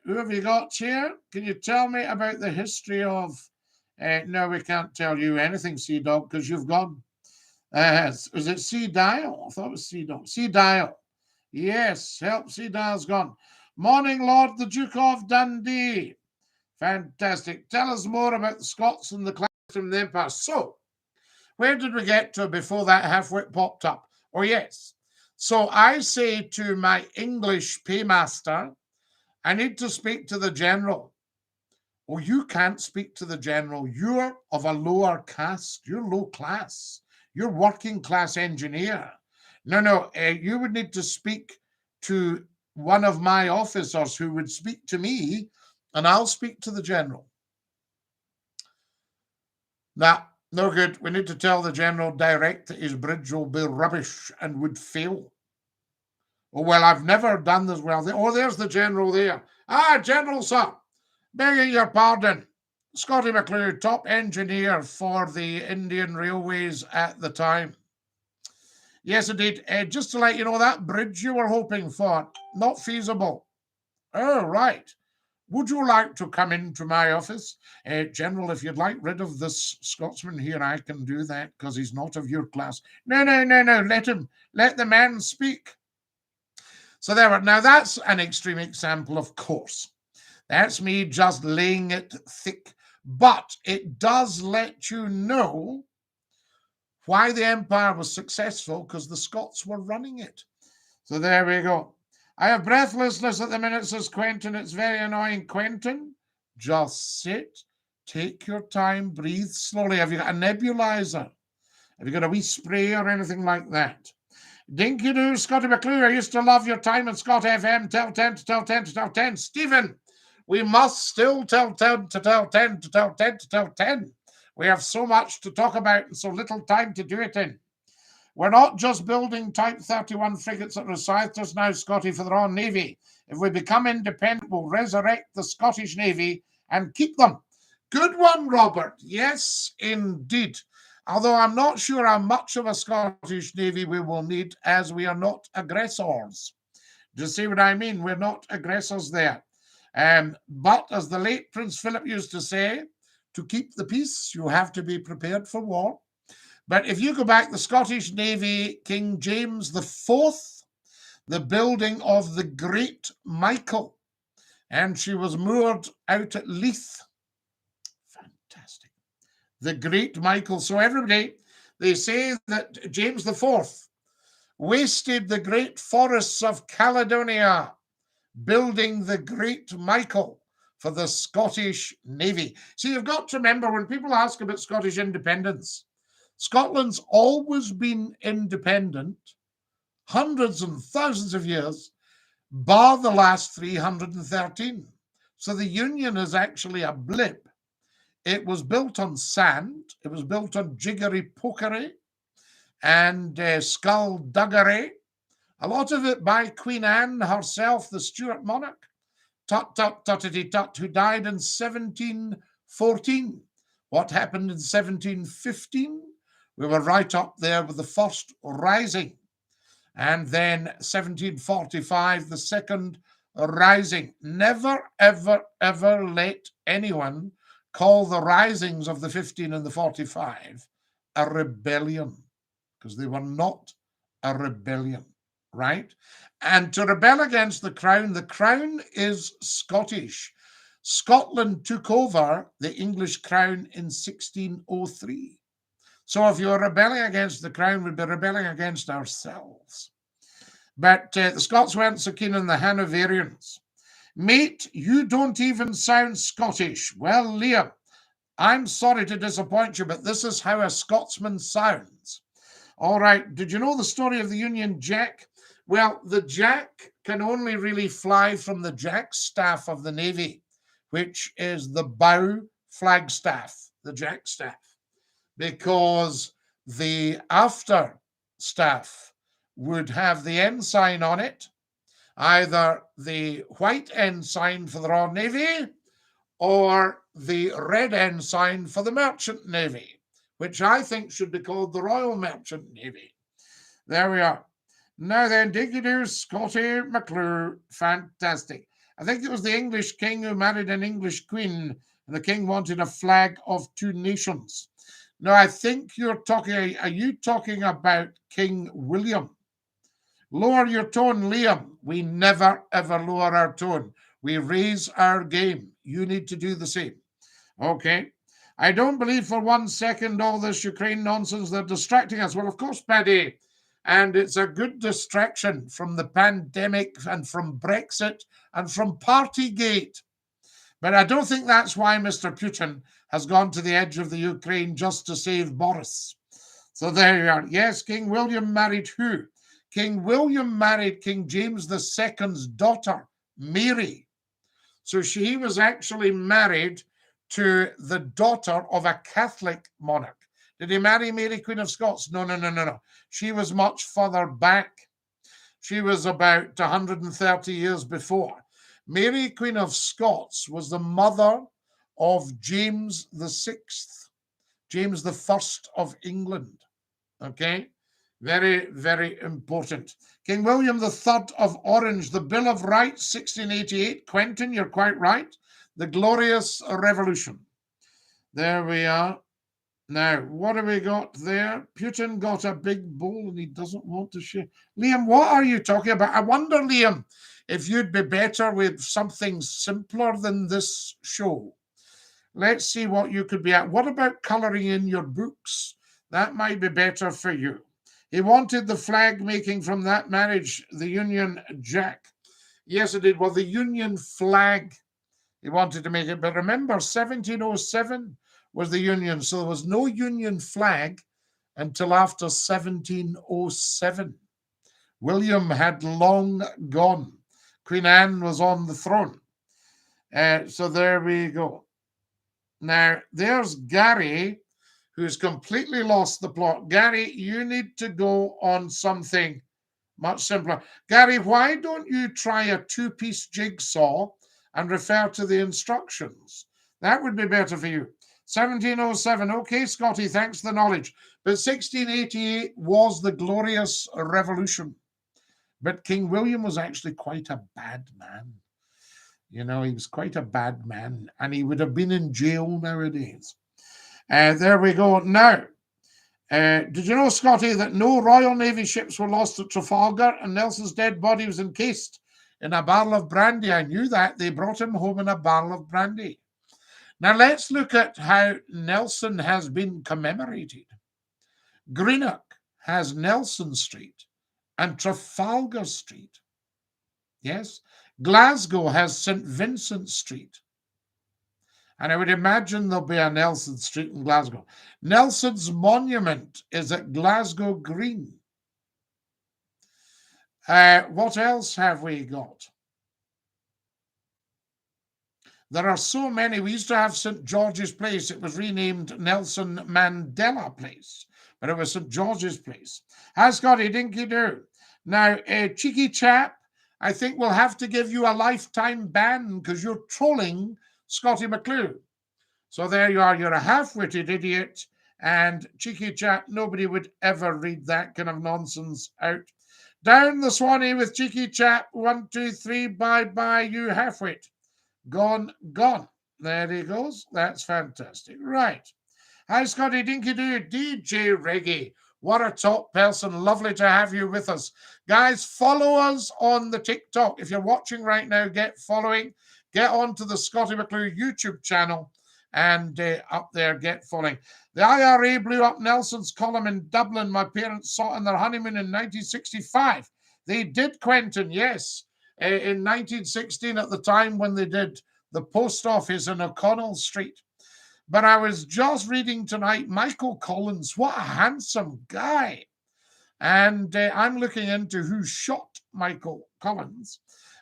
Speaker 1: Who have you got here? Can you tell me about the history of... no, we can't tell you anything, Sea Dog, because you've gone. Is it Sea Dial? I thought it was Sea Dog. Sea Dial. Yes, help, Sea Dial's gone. Morning, Lord, the Duke of Dundee. Fantastic. Tell us more about the Scots and the clash from the Empire. So, where did we get to before that half-wit popped up? Oh, yes. So I say to my English paymaster, I need to speak to the general. Oh, you can't speak to the general. You're of a lower caste. You're low class. You're working class engineer. No, you would need to speak to one of my officers who would speak to me, and I'll speak to the general. Nah, no good. We need to tell the general direct that his bridge will be rubbish and would fail. Oh, well, I've never done this well. Oh, there's the general there. Ah, General, sir. Begging your pardon. Scotty McClue, top engineer for the Indian Railways at the time. Yes, indeed. Just to let you know, that bridge you were hoping for, not feasible. Oh, right. Would you like to come into my office? General, if you'd like rid of this Scotsman here, I can do that because he's not of your class. No. Let the man speak. So there we now that's an extreme example, of course. That's me just laying it thick. But it does let you know why the empire was successful, because the Scots were running it. So there we go. I have breathlessness at the minute, says Quentin. It's very annoying. Quentin, just sit, take your time, breathe slowly. Have you got a nebulizer? Have you got a wee spray or anything like that? Dinky-Doo, Scotty McClue, I used to love your time at Scott FM. Tell 10 to tell 10 to tell 10. Stephen, we must still tell 10 to tell 10 to tell 10 to tell 10. We have so much to talk about and so little time to do it in. We're not just building Type 31 frigates at Rosyth now, Scotty, for the Royal Navy. If we become independent, we'll resurrect the Scottish Navy and keep them. Good one, Robert. Yes, indeed. Although I'm not sure how much of a Scottish Navy we will need, as we are not aggressors. Do you see what I mean? We're not aggressors there. But as the late Prince Philip used to say, to keep the peace, you have to be prepared for war. But if you go back, the Scottish Navy, King James IV, the building of the Great Michael, and she was moored out at Leith. Fantastic. The Great Michael. So everybody, they say that James IV wasted the great forests of Caledonia building the Great Michael for the Scottish Navy. See, you've got to remember, when people ask about Scottish independence, Scotland's always been independent, hundreds and thousands of years, bar the last 313. So the Union is actually a blip. It was built on sand, it was built on jiggery-pokery and skullduggery, a lot of it by Queen Anne herself, the Stuart monarch, tut-tut-tuttity-tut, who died in 1714. What happened in 1715? We were right up there with the first rising. And then 1745, the second rising. Never, ever, ever let anyone call the risings of the 15 and the 45 a rebellion, because they were not a rebellion, right? And to rebel against the crown is Scottish. Scotland took over the English crown in 1603. So if you're rebelling against the crown, we'd be rebelling against ourselves. But the Scots weren't so keen on the Hanoverians. Mate, you don't even sound Scottish. Well, Liam, I'm sorry to disappoint you, but this is how a Scotsman sounds. All right, did you know the story of the Union Jack? Well, the Jack can only really fly from the jack staff of the Navy, which is the bow flagstaff, the jack staff, because the after staff would have the ensign on it, either the white ensign for the Royal Navy or the red ensign for the Merchant Navy, which I think should be called the Royal Merchant Navy. There we are. Now then, Dinky-Doo, Scottie McClue, fantastic. I think it was the English king who married an English queen, and the king wanted a flag of two nations. Now, I think you're talking, are you talking about King William? Lower your tone, Liam. We never, ever lower our tone. We raise our game. You need to do the same. Okay. I don't believe for 1 second all this Ukraine nonsense. They're distracting us. Well, of course, Paddy. And it's a good distraction from the pandemic and from Brexit and from Partygate. But I don't think that's why Mr. Putin has gone to the edge of the Ukraine just to save Boris. So there you are. Yes, King William married who? King William married King James II's daughter, Mary. So she was actually married to the daughter of a Catholic monarch. Did he marry Mary, Queen of Scots? No. She was much further back. She was about 130 years before. Mary, Queen of Scots, was the mother of James VI, James I of England. Okay? Very, very important. King William III of Orange, the Bill of Rights, 1688. Quentin, you're quite right. The Glorious Revolution. There we are. Now, what have we got there? Putin got a big bowl and he doesn't want to share. Liam, what are you talking about? I wonder, Liam, if you'd be better with something simpler than this show. Let's see what you could be at. What about colouring in your books? That might be better for you. He wanted the flag making from that marriage, the Union Jack. Yes, it did. Well, the Union flag, he wanted to make it. But remember, 1707 was the Union. So there was no Union flag until after 1707. William had long gone. Queen Anne was on the throne. So there we go. Now, there's Gary, who's completely lost the plot. Gary, you need to go on something much simpler. Gary, why don't you try a two-piece jigsaw and refer to the instructions? That would be better for you. 1707. Okay, Scotty, thanks for the knowledge. But 1688 was the Glorious Revolution. But King William was actually quite a bad man. You know, he was quite a bad man, and he would have been in jail nowadays. There we go. Now, did you know, Scotty, that no Royal Navy ships were lost at Trafalgar and Nelson's dead body was encased in a barrel of brandy? I knew that. They brought him home in a barrel of brandy. Now, let's look at how Nelson has been commemorated. Greenock has Nelson Street and Trafalgar Street. Yes. Glasgow has St. Vincent Street. And I would imagine there'll be a Nelson Street in Glasgow. Nelson's monument is at Glasgow Green. What else have we got? There are so many. We used to have St. George's Place. It was renamed Nelson Mandela Place, but it was St. George's Place. Hi, Scotty, Dinky-Doo. Now, cheeky chap, I think we'll have to give you a lifetime ban because you're trolling Scottie McClue. So there you are. You're a half-witted idiot. And cheeky chap, nobody would ever read that kind of nonsense out. Down the Swanee with cheeky chap. 1, 2, 3. Bye-bye, you half-wit. Gone. There he goes. That's fantastic. Right. Hi, Scotty Dinky-Doo. DJ Reggae. What a top person. Lovely to have you with us. Guys, follow us on the TikTok. If you're watching right now, get following. Get onto the Scottie McClue YouTube channel and up there, get following. The IRA blew up Nelson's column in Dublin. My parents saw it on their honeymoon in 1965. They did, Quentin, yes. In 1916, at the time when they did the post office in O'Connell Street. But I was just reading tonight, Michael Collins, what a handsome guy. And I'm looking into who shot Michael Collins.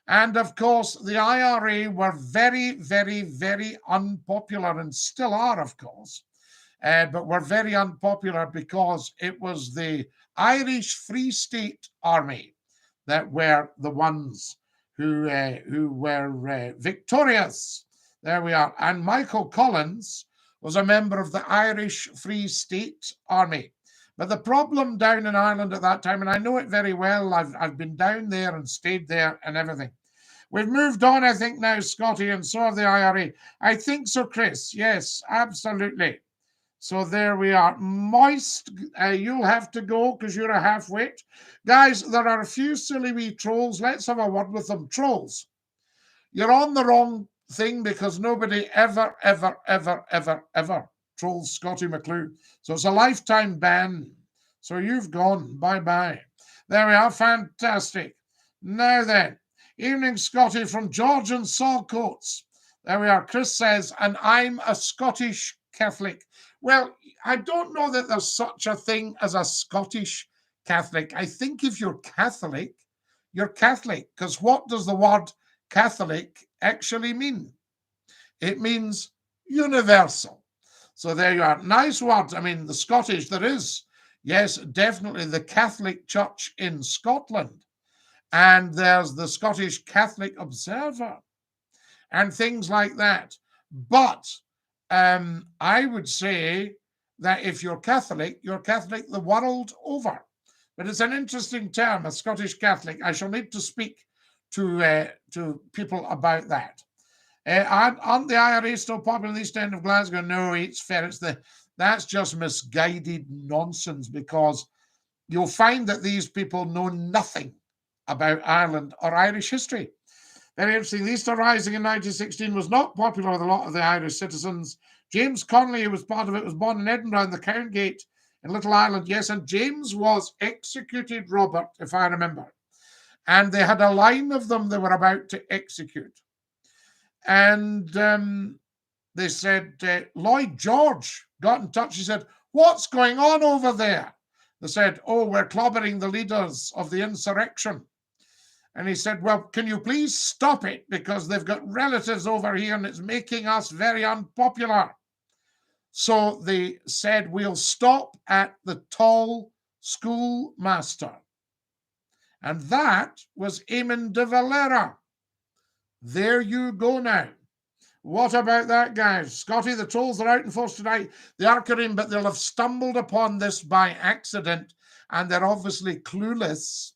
Speaker 1: And of course, the IRA were very, very, very unpopular and still are, of course. But were very unpopular because it was the Irish Free State Army that were the ones who were victorious. There we are. And Michael Collins was a member of the Irish Free State Army. But the problem down in Ireland at that time, and I know it very well, I've been down there and stayed there and everything. We've moved on, I think, now, Scottie, and so have the IRA. I think so, Chris. Yes, absolutely. So there we are. Moist, you'll have to go because you're a half-wit. Guys, there are a few silly wee trolls. Let's have a word with them. Trolls, you're on the wrong thing because nobody ever trolls Scottie McClue. So it's a lifetime ban. So you've gone. Bye-bye. There we are. Fantastic. Now then, evening, Scottie, from George and Saltcoats. There we are. Chris says, and I'm a Scottish Catholic. Well, I don't know that there's such a thing as a Scottish Catholic. I think if you're Catholic, you're Catholic. Because what does the word Catholic actually mean? It means universal. So there you are. Nice word. I mean, the Scottish, there is, yes, definitely the Catholic Church in Scotland. And there's the Scottish Catholic Observer and things like that. But I would say that if you're Catholic the world over. But it's an interesting term, a Scottish Catholic. I shall need to speak to people about that. Aren't the IRA still popular in the East End of Glasgow? No, it's fair. That's just misguided nonsense, because you'll find that these people know nothing about Ireland or Irish history. Very interesting. The Easter Rising in 1916 was not popular with a lot of the Irish citizens. James Connolly, who was part of it, was born in Edinburgh in the Countgate in Little Ireland. Yes, and James was executed, Robert, if I remember. And they had a line of them they were about to execute. And they said, Lloyd George got in touch. He said, what's going on over there? They said, oh, we're clobbering the leaders of the insurrection. And he said, well, can you please stop it? Because they've got relatives over here and it's making us very unpopular. So they said, we'll stop at the tall schoolmaster. And that was Eamon de Valera. There you go now. What about that, guys? Scottie, the trolls are out in force tonight. They are Kareem, but they'll have stumbled upon this by accident. And they're obviously clueless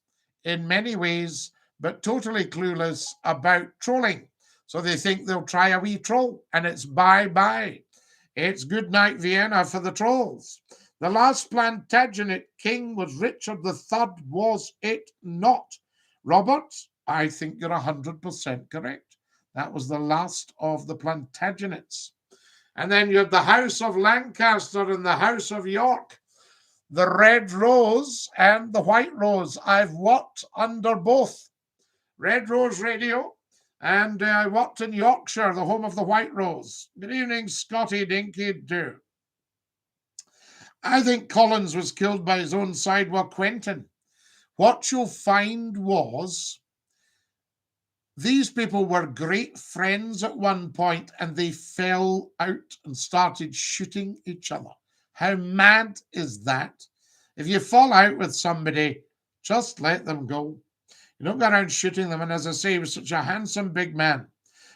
Speaker 1: in many ways, but totally clueless about trolling. So they think they'll try a wee troll, and it's bye-bye. It's good night, Vienna, for the trolls. The last Plantagenet king was Richard III, was it not? Robert, I think you're 100% correct. That was the last of the Plantagenets. And then you had the House of Lancaster and the House of York, the Red Rose and the White Rose. I've worked under both. Red Rose Radio, and I worked in Yorkshire, the home of the White Rose. Good evening, Scottie Dinky-Doo. I think Collins was killed by his own side. Well, Quentin, what you'll find was these people were great friends at one point and they fell out and started shooting each other. How mad is that? If you fall out with somebody, just let them go. You don't go around shooting them. And as I say, he was such a handsome big man.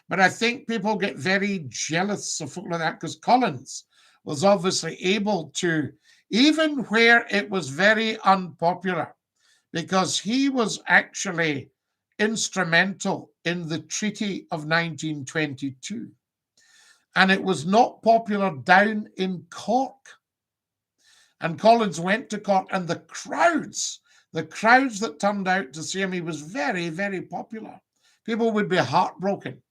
Speaker 1: But I think people get very jealous of folk like that, because Collins was obviously able to, even where it was very unpopular, because he was actually instrumental in the Treaty of 1922. And it was not popular down in Cork. And Collins went to court, and the crowds that turned out to see him, he was very, very popular. People would be heartbroken.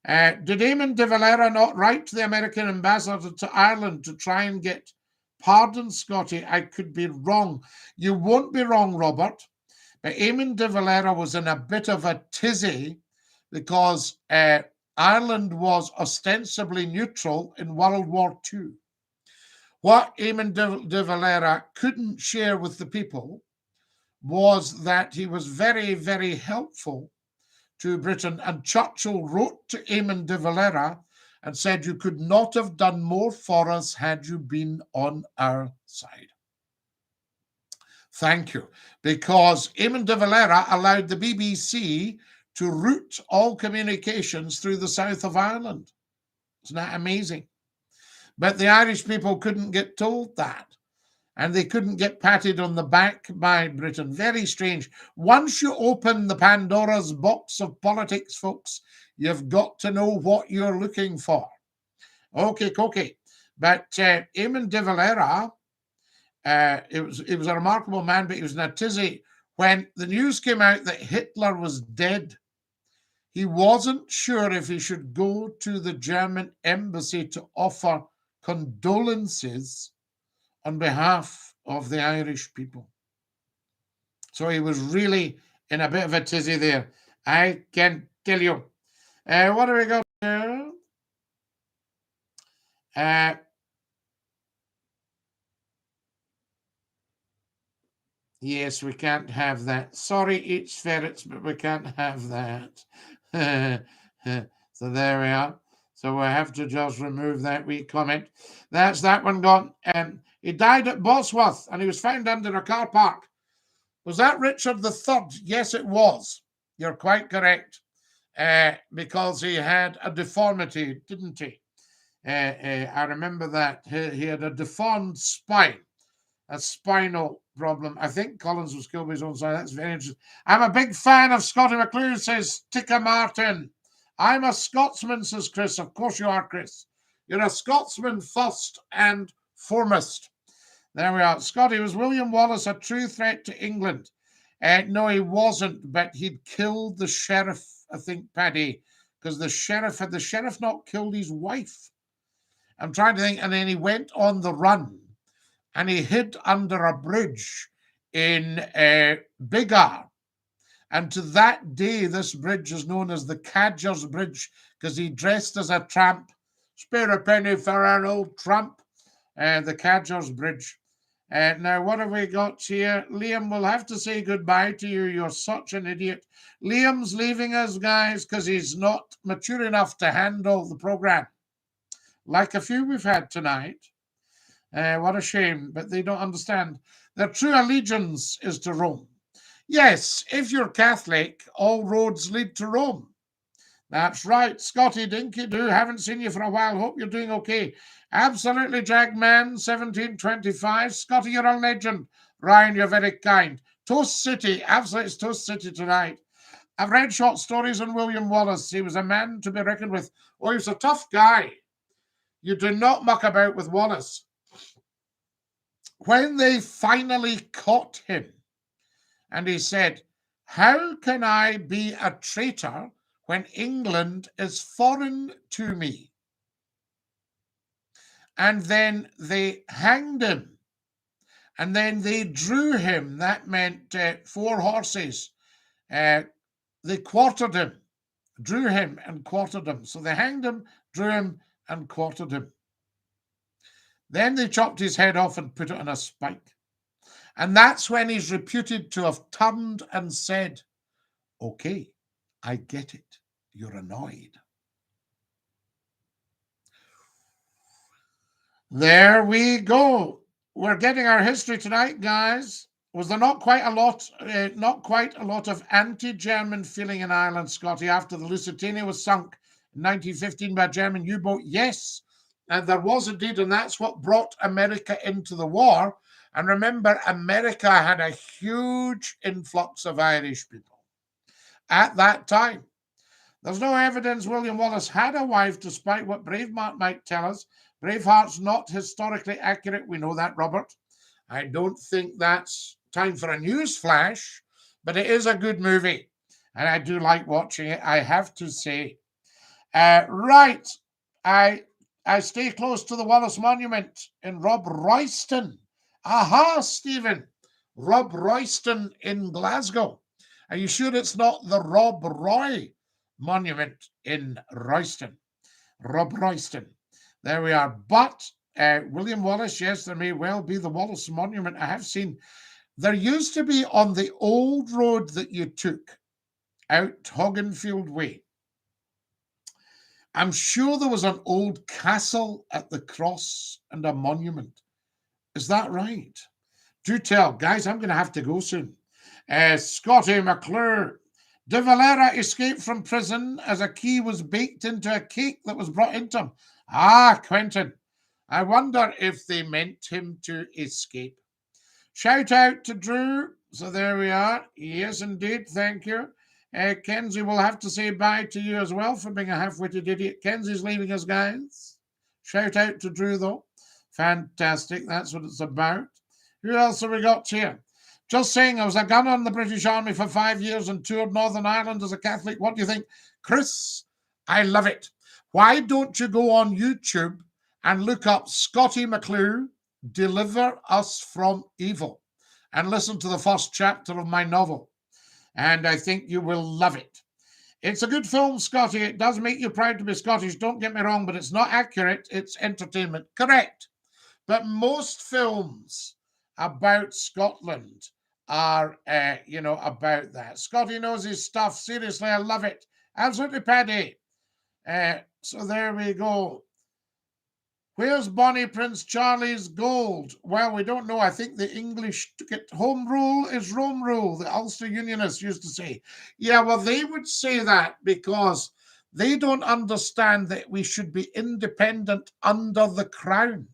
Speaker 1: Did Eamon de Valera not write to the American ambassador to Ireland to try and get pardon, Scottie? I could be wrong. You won't be wrong, Robert. But Eamon de Valera was in a bit of a tizzy because Ireland was ostensibly neutral in World War II. What Eamon de Valera couldn't share with the people was that he was very, very helpful to Britain. And Churchill wrote to Eamon de Valera and said, you could not have done more for us had you been on our side. Thank you. Because Eamon de Valera allowed the BBC to route all communications through the south of Ireland. Isn't that amazing? But the Irish people couldn't get told that. And they couldn't get patted on the back by Britain. Very strange. Once you open the Pandora's box of politics, folks, you've got to know what you're looking for. Okay. But Eamon de Valera, it was a remarkable man, but he was in a tizzy. When the news came out that Hitler was dead, he wasn't sure if he should go to the German embassy to offer condolences on behalf of the Irish people. So he was really in a bit of a tizzy there, I can tell you. What do we got here? Yes, we can't have that. Sorry, each ferrets, but we can't have that. So there we are. So we have to just remove that wee comment. That's that one gone. He died at Bosworth, and he was found under a car park. Was that Richard III? Yes, it was. You're quite correct. Because he had a deformity, didn't he? I remember that. He had a deformed spine, a spinal problem. I think Collins was killed by his own side. That's very interesting. I'm a big fan of Scottie McClue, says Tika Martin. I'm a Scotsman, says Chris. Of course you are, Chris. You're a Scotsman first and foremost. There we are. Scottie, was William Wallace a true threat to England? No, he wasn't, but he'd killed the sheriff, I think, Paddy, because the sheriff not killed his wife? I'm trying to think. And then he went on the run, and he hid under a bridge in Biggar. And to that day, this bridge is known as the Cadger's Bridge because he dressed as a tramp. Spare a penny for an old tramp. The Cadger's Bridge. Now, what have we got here? Liam, we'll have to say goodbye to you. You're such an idiot. Liam's leaving us, guys, because he's not mature enough to handle the program. Like a few we've had tonight. What a shame, but they don't understand. Their true allegiance is to Rome. Yes, if you're Catholic, all roads lead to Rome. That's right. Scottie, Dinky-Doo, haven't seen you for a while. Hope you're doing okay. Absolutely, Jagman, 1725. Scottie, you're a legend. Ryan, you're very kind. Toast City, absolutely, it's Toast City tonight. I've read short stories on William Wallace. He was a man to be reckoned with. Oh, he was a tough guy. You do not muck about with Wallace. When they finally caught him, and he said, how can I be a traitor when England is foreign to me? And then they hanged him. And then they drew him. That meant 4 horses. They quartered him, drew him and quartered him. So they hanged him, drew him and quartered him. Then they chopped his head off and put it on a spike. And that's when he's reputed to have turned and said, okay, I get it. You're annoyed. There we go. We're getting our history tonight, guys. Was there not quite a lot of anti-German feeling in Ireland, Scottie, after the Lusitania was sunk in 1915 by a German U-boat? Yes, and there was indeed, and that's what brought America into the war. And remember, America had a huge influx of Irish people at that time. There's no evidence William Wallace had a wife, despite what Braveheart might tell us. Braveheart's not historically accurate. We know that, Robert. I don't think that's time for a news flash, but it is a good movie. And I do like watching it, I have to say. Right. I stay close to the Wallace Monument in Rob Royston. Aha, Stephen. Rob Royston in Glasgow. Are you sure it's not the Rob Roy Monument in Royston? Rob Royston. There we are. But William Wallace, yes, there may well be the Wallace Monument. I have seen. There used to be on the old road that you took out Hoggenfield Way. I'm sure there was an old castle at the cross and a monument. Is that right? Do tell. Guys, I'm going to have to go soon. Scottie McClue. De Valera escaped from prison as a key was baked into a cake that was brought into him. Ah, Quentin. I wonder if they meant him to escape. Shout out to Drew. So there we are. Yes, indeed. Thank you. Kenzie will have to say bye to you as well for being a half-witted idiot. Kenzie's leaving us, guys. Shout out to Drew, though. Fantastic. That's what it's about. Who else have we got here? Just saying, I was a gunner in the British Army for 5 years and toured Northern Ireland as a Catholic. What do you think? Chris, I love it. Why don't you go on YouTube and look up Scottie McClue, Deliver Us from Evil, and listen to the first chapter of my novel. And I think you will love it. It's a good film, Scottie. It does make you proud to be Scottish. Don't get me wrong, but it's not accurate. It's entertainment. Correct. But most films about Scotland are, about that. Scottie knows his stuff. Seriously, I love it. Absolutely, Paddy. So there we go. Where's Bonnie Prince Charlie's gold? Well, we don't know. I think the English took it. Home rule is Rome rule, the Ulster Unionists used to say. Yeah, well, they would say that because they don't understand that we should be independent under the crown.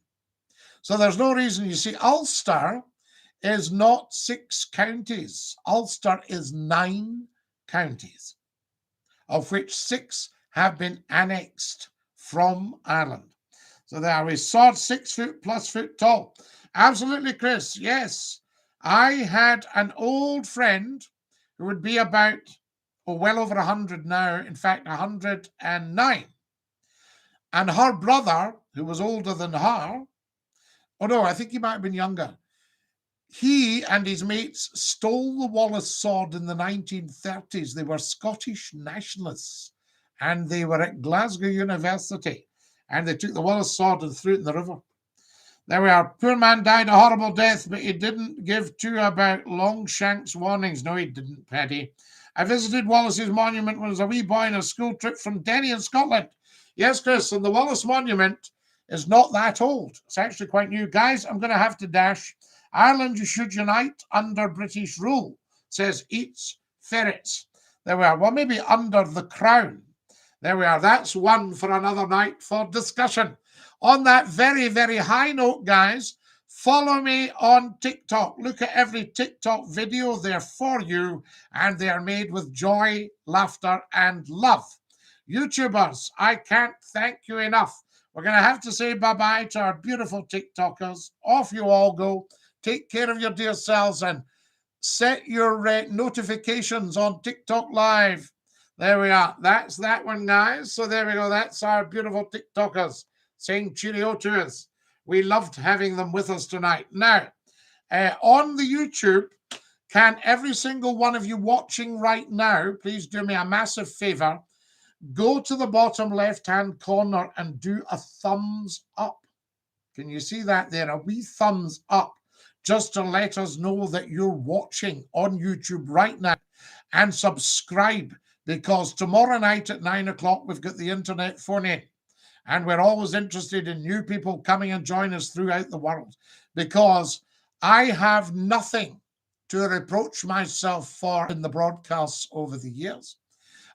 Speaker 1: So there's no reason. You see, Ulster is not 6 counties. Ulster is 9 counties, of which 6 have been annexed from Ireland. So there we saw 6 foot plus foot tall. Absolutely, Chris. Yes. I had an old friend who would be about, well over 100 now. In fact, 109. And her brother, who was older than her, oh no, I think he might have been younger. He and his mates stole the Wallace sword in the 1930s. They were Scottish nationalists. And they were at Glasgow University. And they took the Wallace sword and threw it in the river. There we are. Poor man died a horrible death, but he didn't give 2 about Longshank's warnings. No, he didn't, Paddy. I visited Wallace's monument when I was a wee boy on a school trip from Derry in Scotland. Yes, Chris, and the Wallace monument is not that old. It's actually quite new. Guys, I'm going to have to dash. Ireland, you should unite under British rule, says Eats Ferrets. There we are. Well, maybe under the crown. There we are. That's one for another night for discussion. On that very, very high note, guys, follow me on TikTok. Look at every TikTok video there for you, and they are made with joy, laughter, and love. YouTubers, I can't thank you enough. We're going to have to say bye-bye to our beautiful TikTokers. Off you all go. Take care of your dear selves and set your notifications on TikTok Live. There we are. That's that one, guys. So there we go. That's our beautiful TikTokers saying cheerio to us. We loved having them with us tonight. Now, on the YouTube, can every single one of you watching right now, please do me a massive favor, go to the bottom left-hand corner and do a thumbs up. Can you see that there? A wee thumbs up, just to let us know that you're watching on YouTube right now. And subscribe, because tomorrow night at 9 o'clock, we've got the internet phone in. And we're always interested in new people coming and join us throughout the world, because I have nothing to reproach myself for in the broadcasts over the years.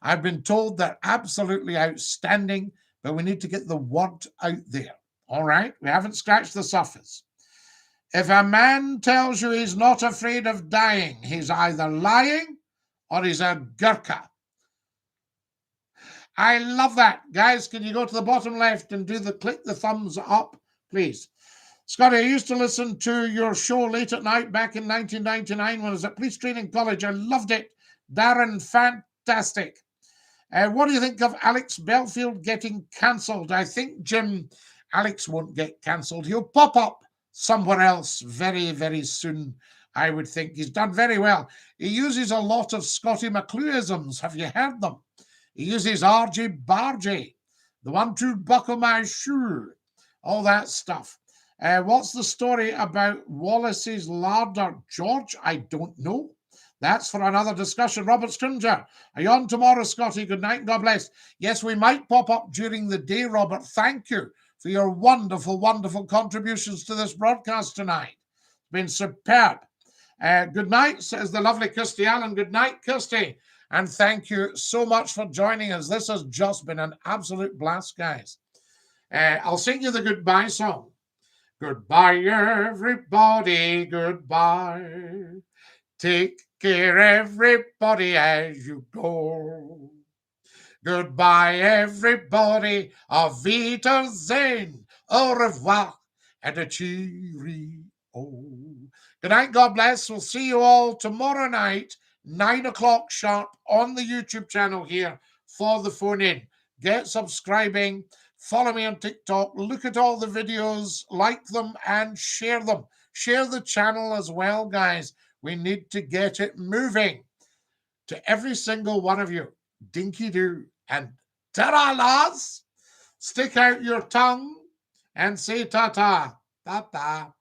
Speaker 1: I've been told they're absolutely outstanding, but we need to get the word out there. All right? We haven't scratched the surface. If a man tells you he's not afraid of dying, he's either lying or he's a Gurkha. I love that. Guys, can you go to the bottom left and click the thumbs up, please? Scotty, I used to listen to your show late at night back in 1999 when I was at Police Training College. I loved it. Darren, fantastic. What do you think of Alex Belfield getting cancelled? I think, Jim, Alex won't get cancelled. He'll pop up somewhere else very, very soon, I would think. He's done very well. He uses a lot of Scottie McClueisms. Have you heard them? He uses RJ Bargy, the 1-2 buckle my shoe, all that stuff. What's the story about Wallace's larder? George, I don't know. That's for another discussion. Robert Scrimger, are you on tomorrow, Scotty? Good night and God bless. Yes, we might pop up during the day, Robert. Thank you for your wonderful, wonderful contributions to this broadcast tonight. It's been superb. Good night, says the lovely Kirsty Allen. Good night, Kirsty. And thank you so much for joining us. This has just been an absolute blast, guys. I'll sing you the goodbye song. Goodbye, everybody. Goodbye. Take care, everybody, as you go. Goodbye, everybody. Auf Wiedersehen. Au revoir. And a cheerio. Good night. God bless. We'll see you all tomorrow night, 9 o'clock sharp on the YouTube channel here for the phone in. Get subscribing. Follow me on TikTok. Look at all the videos. Like them and share them. Share the channel as well, guys. We need to get it moving. To every single one of you, Dinky-Doo and ta-ra, lads. Stick out your tongue and say ta-ta. Ta-ta.